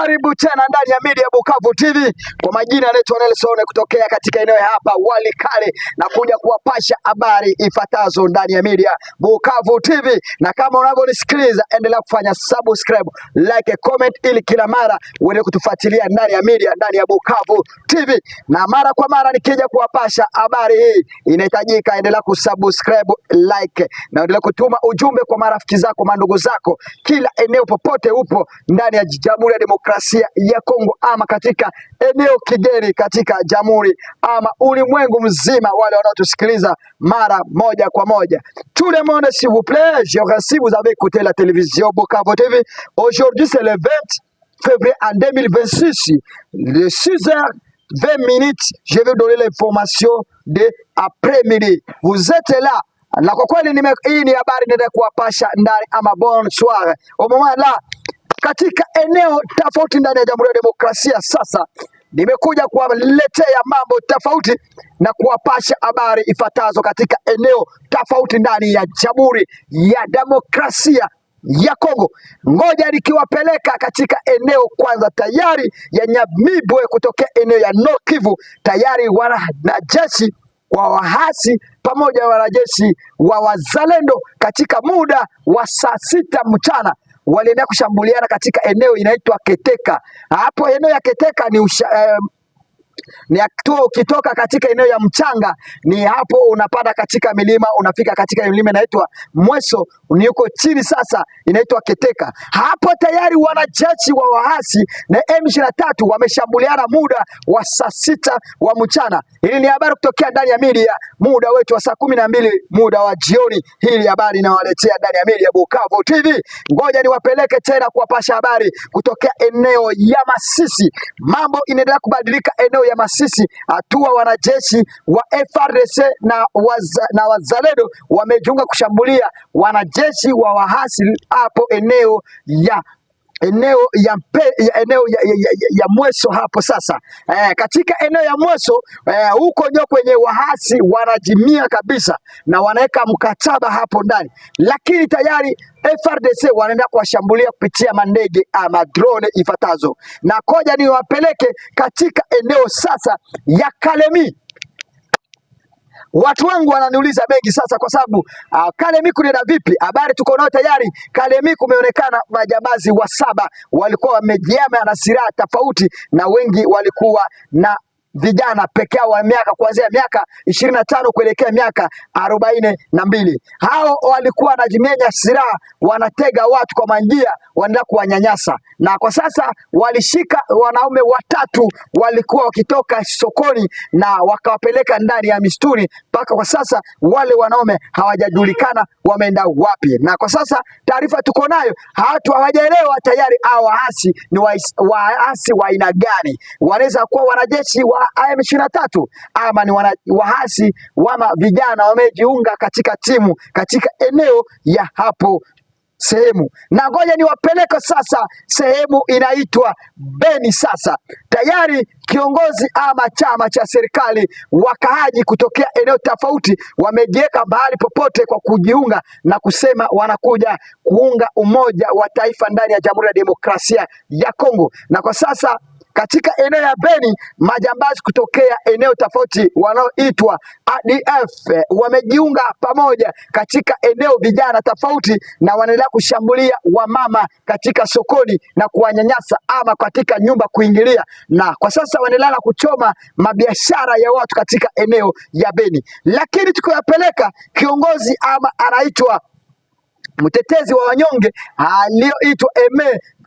Karibu tena ndani ya Media Bukavu TV. Kwa majina anaitwa Nelson kutokea katika eneo hapa Walikale na kuja kuwapasha habari ifuatazo ndani ya Media Bukavu TV. Na kama unavyonisikiliza, endelea kufanya subscribe, like, comment ili kila mara uende kutufuatilia ndani ya Media, ndani ya Bukavu TV. Na mara kwa mara nikija kuwapasha habari hii, inahitajika endelea kusubscribe, like na endelea kutuma ujumbe kwa marafiki zako, mandugu zako, kila eneo popote upo ndani ya Jamhuri ya Demokrasia ya Kongo ama katika eneo kigeni katika jamhuri ama ulimwengu mzima, wale wanaotusikiliza mara moja kwa moja. Tout le monde s'il vous plaît, je remercie, vous avez écouté la télévision Bukavu TV. Aujourd'hui c'est le 20 février en 2026, de 6h20, je vais donner l'information de après-midi. Vous êtes là. Na kwa kweli hii ni habari nenda kuwapasha ndani ama bonsoir. Au moment là, katika eneo tofauti ndani ya Jamhuri ya Demokrasia, sasa nimekuja kuwaletea mambo tofauti na kuwapasha habari ifuatazo katika eneo tofauti ndani ya Jamhuri ya Demokrasia ya Kongo. Ngoja nikiwapeleka katika eneo kwanza tayari ya Nyamibwe kutokea eneo ya Nord Kivu, tayari wanajeshi wa wahasi pamoja na wanajeshi wa wazalendo katika muda wa saa 6 mchana walienda kushambuliana katika eneo inaitwa Keteka. Hapo eneo ya Keteka ni ukitoka katika eneo ya mchanga, ni hapo unapanda katika milima, unafika katika milima inaitwa Mweso, ni huko chini sasa inaitwa Keteka. Hapo tayari wanajeshi wa wahasi na M23 wameshambuliana muda wa saa 6 wa mchana. Hili ni habari kutokea ndani ya Media, muda wetu wa saa 12 muda wa jioni. Hili habari inawaletea ndani ya Media Bukavu TV. Ngoja niwapeleke tena kuwapasha habari kutokea eneo ya Masisi. Mambo inaendelea kubadilika eneo ya Masisi. Hatua wanajeshi wa FARDC na wazalendo wamejiunga kushambulia wanajeshi wa wahasi hapo eneo ya Mweso hapo sasa. Katika eneo ya Mweso huko ndio kwenye wahasi wanajimia kabisa na wanaweka mkataba hapo ndani, lakini tayari FARDC wanaenda kuwashambulia kupitia mandege ama drone ifuatazo. Na koja ni wapeleke katika eneo sasa ya Kalemi. Watu wangu wananiuliza mengi sasa kwa sababu Kalemi kunaenda vipi? Habari tuko nayo tayari. Kalemi kumeonekana majambazi wa 7 walikuwa wamejiama na silaha tofauti, na wengi walikuwa na vijana peke yao wa miaka kuanzia miaka 25 kuelekea miaka 42. Hao walikuwa wanajimenya silaha, wanatega watu kwa manjia, wanaenda kuwanyanyasa. Na kwa sasa walishika wanaume 3 walikuwa wakitoka sokoni na wakawapeleka ndani ya mistuni. Mpaka kwa sasa wale wanaume hawajajulikana wameenda wapi. Na kwa sasa taarifa tuko nayo, watu hawajaelewa tayari hao waasi ni waasi wa aina gani. Wanaweza kuwa wanajeshi wa M23 ama ni waasi wama vijana wamejiunga katika timu katika eneo ya hapo sehemu. Na ngoja niwapeleke sasa sehemu inaitwa Beni. Sasa tayari kiongozi ama chama cha serikali, wakaaji kutokea eneo tofauti wamejiweka mahali popote kwa kujiunga na kusema wanakuja kuunga umoja wa taifa ndani ya Jamhuri ya Demokrasia ya Kongo. Na kwa sasa katika eneo ya Beni majambazi kutokea eneo tofauti wanaoitwa ADF wamejiunga pamoja katika eneo, vijana tofauti, na wanaendelea kushambulia wamama katika sokoni na kuwanyanyasa ama katika nyumba kuingilia, na kwa sasa wanaendelea kuchoma mabiashara ya watu katika eneo ya Beni. Lakini tukiyapeleka kiongozi ama anaitwa mtetezi wa wanyonge aliyoitwa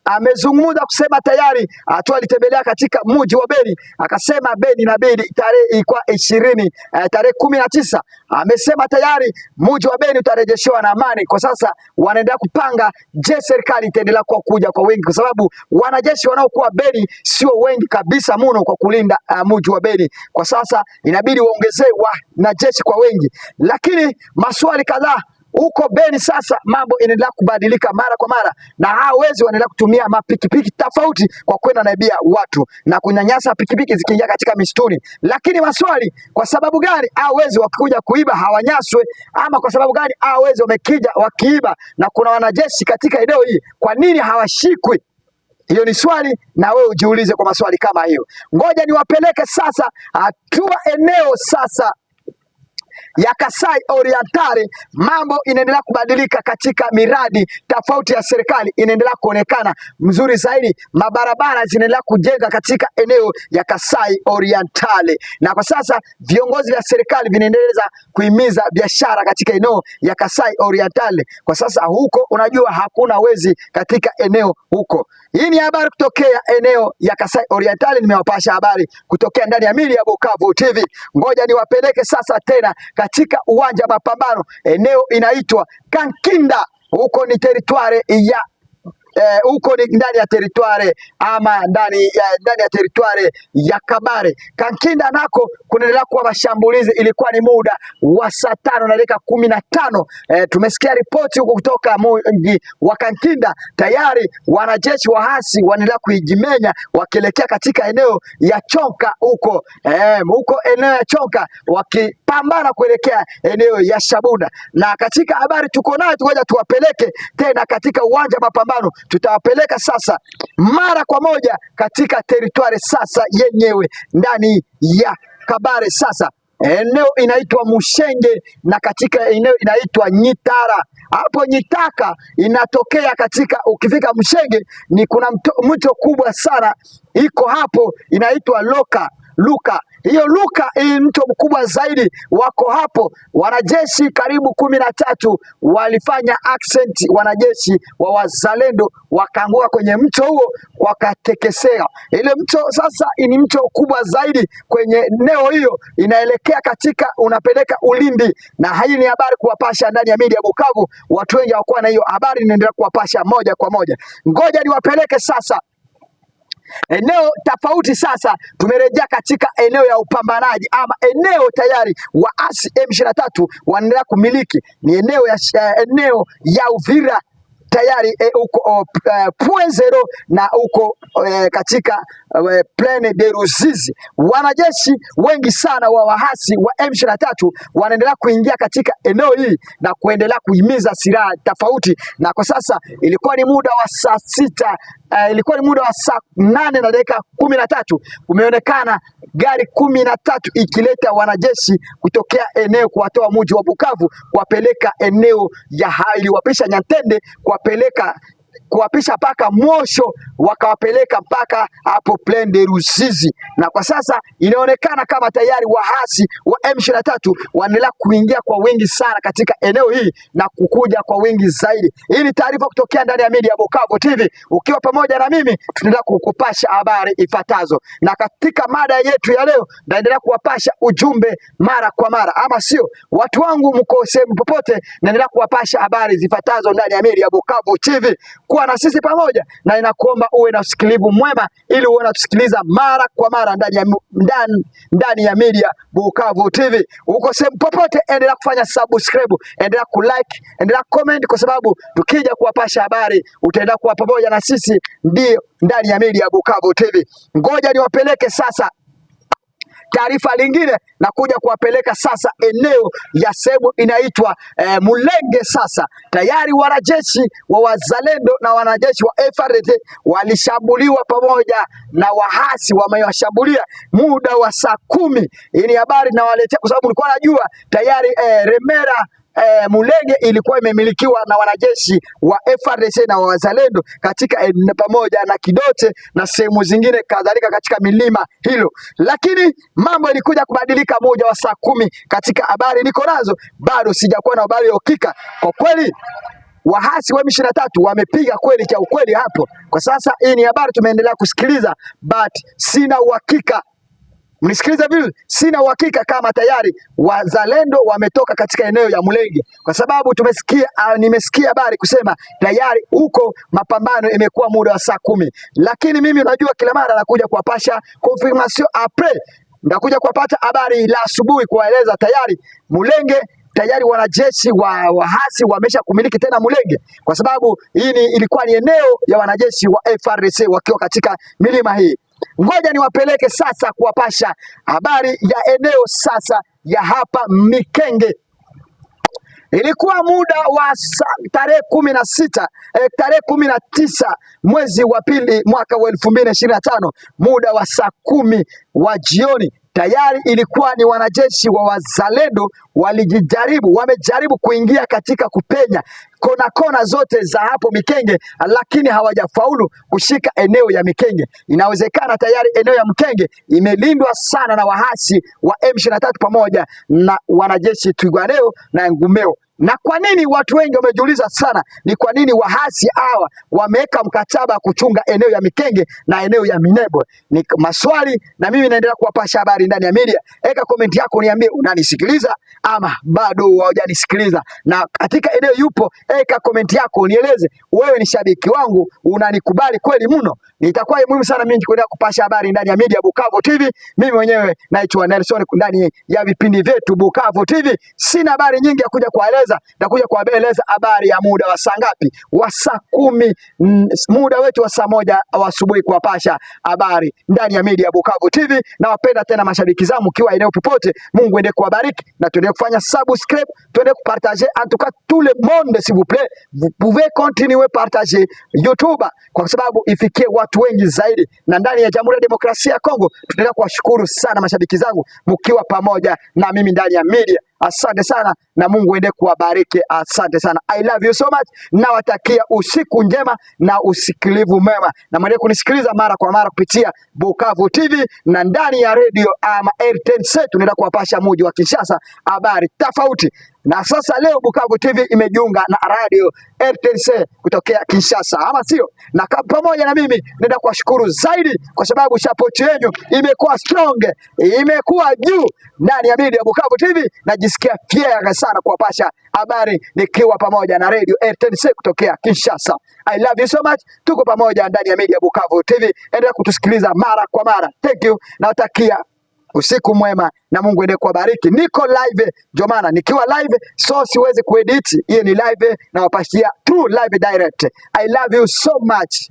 amezungumza kusema tayari hatua alitembelea katika mji wa Beni, akasema Beni na Beni tarehe ilikuwa 20 tarehe 19, amesema tayari mji wa Beni utarejeshewa na amani. Kwa sasa wanaendelea kupanga, je, serikali itaendelea kuja kwa wengi, kwa sababu wanajeshi wanaokuwa Beni sio wengi kabisa mno kwa kulinda mji wa Beni. Kwa sasa inabidi waongezee wanajeshi kwa wengi, lakini maswali kadhaa huko Beni. Sasa mambo inaendelea kubadilika mara kwa mara, na hao wezi wanaendelea kutumia mapikipiki tofauti kwa kwenda naibia watu na kunyanyasa pikipiki zikiingia katika mistuni. Lakini maswali, kwa sababu gani hao wezi wakikuja kuiba hawanyaswe? Ama kwa sababu gani hao wezi wamekija wakiiba na kuna wanajeshi katika eneo hili, kwa nini hawashikwi? Hiyo ni swali, na wewe ujiulize kwa maswali kama hiyo. Ngoja niwapeleke sasa hatua eneo sasa ya Kasai Oriental. Mambo inaendelea kubadilika katika miradi tofauti ya serikali, inaendelea kuonekana mzuri zaidi. Mabarabara zinaendelea kujenga katika eneo ya Kasai Oriental, na kwa sasa viongozi vya serikali vinaendeleza kuhimiza biashara katika eneo ya Kasai Oriental. Kwa sasa huko, unajua hakuna wezi katika eneo huko. Hii ni habari kutokea eneo ya Kasai Oriental. Nimewapasha habari kutokea ndani ya Media Bukavu TV. Ngoja niwapeleke sasa tena katika uwanja mapambano, eneo inaitwa Kankinda. Huko ni teritware ya huko ni ndani ya teritware ama ndani ya teritware ya Kabare. Kankinda nako kunaendelea kuwa mashambulizi. Ilikuwa ni muda wa saa 5:15. Tumesikia ripoti huko kutoka mji wa Kankinda, tayari wanajeshi wahasi wanaendelea kuijimenya wakielekea katika eneo ya Chonka huko eneo ya Chonka wakipambana kuelekea eneo ya Shabunda. Na katika habari tuko nayo, ngoja tuwapeleke tena katika uwanja mapambano. Tutawapeleka sasa mara kwa moja katika teritwari sasa yenyewe ndani ya Kabare. Sasa eneo inaitwa Mushenge na katika eneo inaitwa Nyitara. Hapo Nyitaka inatokea katika, ukifika Mushenge ni kuna mto kubwa sana iko hapo inaitwa Luka. Hiyo Luka hii mto mkubwa zaidi wako hapo. Wanajeshi karibu 13 walifanya accent, wanajeshi wa wazalendo wakaanguka kwenye mto huo wakatekesea. Ile mto sasa ni mto kubwa zaidi kwenye eneo hiyo, inaelekea katika unapeleka Ulindi, na hii ni habari kuwapasha ndani ya Media Bukavu. Watu wengi hawakuwa na hiyo habari, inaendelea kuwapasha moja kwa moja. Ngoja niwapeleke sasa eneo tofauti. Sasa tumerejea katika eneo ya upambanaji ama eneo tayari waasi M23 wanaendelea kumiliki, ni eneo ya Uvira tayari huko Puenzero na huko katika Plaine de Ruzizi. Wanajeshi wengi sana wa wahasi wa M23 wanaendelea kuingia katika eneo hili na kuendelea kuhimiza silaha tofauti, na kwa sasa ilikuwa ni muda wa saa 6 ilikuwa ni muda wa saa 8:13 umeonekana gari 13 ikileta wanajeshi kutokea eneo kuwatoa mji wa Bukavu kuwapeleka eneo ya iliwapisha Nyantende, kuwapisha mpaka Mosho, wakawapeleka mpaka hapo Plaine de Ruzizi. Na kwa sasa inaonekana kama tayari wahasi wa M23 wanaendelea kuingia kwa wingi sana katika eneo hili na kukuja kwa wingi zaidi. Hii ni taarifa kutokea ndani ya Media Bukavu TV. Ukiwa pamoja na mimi, tunaendelea kukupasha habari ifuatazo, na katika mada yetu ya leo naendelea kuwapasha ujumbe mara kwa mara, ama sio? Watu wangu mko sehemu popote, naendelea kuwapasha habari zifuatazo ndani ya Media Bukavu TV. Kuwa na sisi pamoja, na inakuomba uwe na usikilivu mwema ili uwe unatusikiliza mara kwa mara ndani ya Media Bukavu TV. Uko sehemu popote, endelea kufanya subscribe, endelea kulike, endelea comment, kwa sababu tukija kuwapasha habari utaendelea kuwa pamoja na sisi, ndio ndani ya Media Bukavu TV. Ngoja niwapeleke sasa taarifa lingine na kuja kuwapeleka sasa eneo ya sehemu inaitwa Mulenge. Sasa tayari wanajeshi wa wazalendo na wanajeshi wa FARDC walishambuliwa pamoja na wahasi, wamewashambulia muda wa saa 10. Hii ni habari nawaletea kwa sababu nilikuwa najua tayari Remera Mulenge ilikuwa imemilikiwa na wanajeshi wa FARDC na wazalendo katika pamoja na Kidote na sehemu zingine kadhalika katika milima hilo, lakini mambo ilikuja kubadilika moja wa saa 10. Katika habari niko nazo, bado sijakuwa na habari ya uhakika. Kwa kweli wahasi wa M23 wamepiga kweli cha ukweli hapo. Kwa sasa hii ni habari tumeendelea kusikiliza, but sina uhakika. Mnisikiliza vile, sina uhakika kama tayari wazalendo wametoka katika eneo ya Mulenge, kwa sababu nimesikia habari kusema tayari huko mapambano imekuwa muda wa saa 10. Lakini mimi unajua kila mara nakuja kuwapasha confirmation après, ndakuja kuwapata habari la asubuhi kuwaeleza tayari Mulenge tayari wanajeshi wa wahasi wamesha kumiliki tena Mulenge, kwa sababu hii ilikuwa ni eneo ya wanajeshi wa FARDC wakiwa katika milima hii. Ngoja niwapeleke sasa kuwapasha habari ya eneo sasa ya hapa Mikenge. Ilikuwa muda wa tarehe 16 tarehe 19 mwezi wa pili mwaka wa 2025, muda wa saa 10 wa jioni. Tayari ilikuwa ni wanajeshi wa wazalendo wamejaribu kuingia katika kupenya kona zote za hapo Mikenge, lakini hawajafaulu kushika eneo ya Mikenge. Inawezekana tayari eneo ya Mikenge imelindwa sana na wahasi wa M23 pamoja na wanajeshi Twirwaneho na Ngumeo. Na kwa nini watu wengi wamejiuliza sana, ni kwa nini wahasi hawa wameweka mkataba kuchunga eneo ya Mikenge na eneo ya Minembwe? Ni maswali, na mimi naendelea kuwapasha habari ndani ya media. Eka komenti yako niambie unanisikiliza ama bado hujanisikiliza, na katika eneo yupo, eka komenti yako nieleze wewe ni shabiki wangu, unanikubali kweli mno. Nitakuwa muhimu sana mimi kuendelea kupasha habari ndani ya media Bukavu TV. Mimi mwenyewe naitwa Nelson ndani ya vipindi vyetu Bukavu TV. Sina habari nyingi ya kuja kueleza, nitakuja kueleza habari ya muda wa saa ngapi, wa saa 10, muda wetu wa saa 1 asubuhi kuwapasha habari ndani ya media Bukavu TV. Na wapenda tena mashabiki zangu kiwa eneo popote, Mungu ende kuwabariki na tuendelee kufanya subscribe, tuendelee kupartager en tout cas tout le monde s'il vous plaît. Vous pouvez continuer partager YouTube kwa sababu ifikie watu wengi zaidi, na ndani ya Jamhuri ya Demokrasia ya Kongo. Tunaendelea kuwashukuru sana mashabiki zangu mkiwa pamoja na mimi ndani ya media. Asante sana na Mungu ende kuwabariki. Asante sana. I love you so much. Nawatakia usiku njema na usikilivu mema, na mwendelee kunisikiliza mara kwa mara kupitia Bukavu TV na ndani ya radio ama RTNC. Tunaenda kuwapasha mji wa Kinshasa habari tofauti. Na sasa leo Bukavu TV imejiunga na radio RTNC kutokea Kinshasa, ama sio? Na pamoja na mimi naenda kuwashukuru zaidi kwa sababu support yenu imekuwa strong, imekuwa juu ndani ya media Bukavu TV. Najisikia fiera sana kuwapasha habari nikiwa pamoja na radio RTNC kutokea Kinshasa. I love you so much. Tuko pamoja ndani ya media Bukavu TV. Endelea kutusikiliza mara kwa mara. Thank you. Nawatakia usiku mwema na Mungu ende kuwabariki. Niko live, ndio maana nikiwa live so siwezi kuedit. Hii ni live na wapashia true live direct. I love you so much.